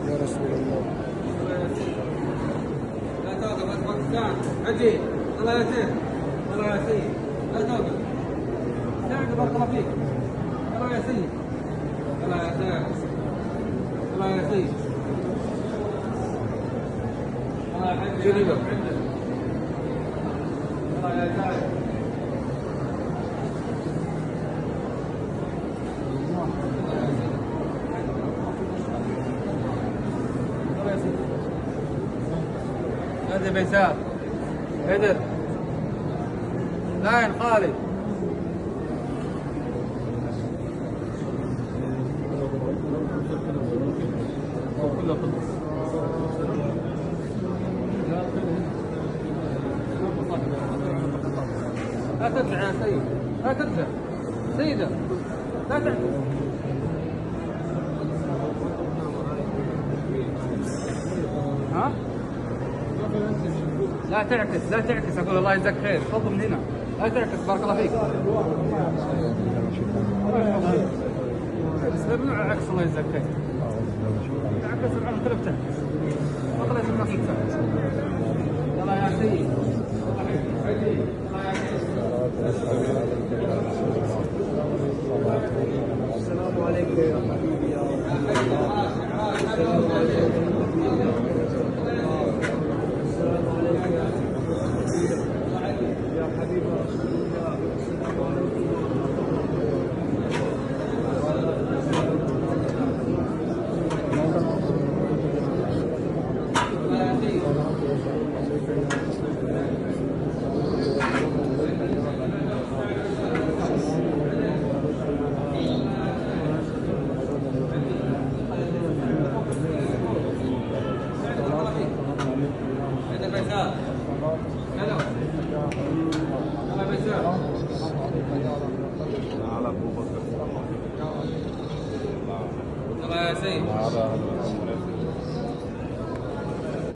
يا رسول الله. لا توقف باكستان عجيب. الله يا سيد، الله يا سيد، لا توقف. ساعد بارك الله فيك. الله يا سيد، الله يا سيد، الله يا سيد، الله يا حبيبي عندك، الله يا سيد. هذا بيسار هدر لاين خالد. لا ترجع يا سيد، لا ترجع سيدة، لا تعكس. ها؟ لا تعكس، لا تعكس، اقول الله يجزاك خير، تفضل من هنا، لا تعكس بارك الله فيك. ممنوع العكس الله يجزاك خير. تعكس العمر كله بتعكس. الله يجزاك خير. يلا يا سيدي. السلام عليكم يا حبيبي يا رب. السلام عليكم يا حبيب رسول الله. السلام عليكم. الله يا سيد.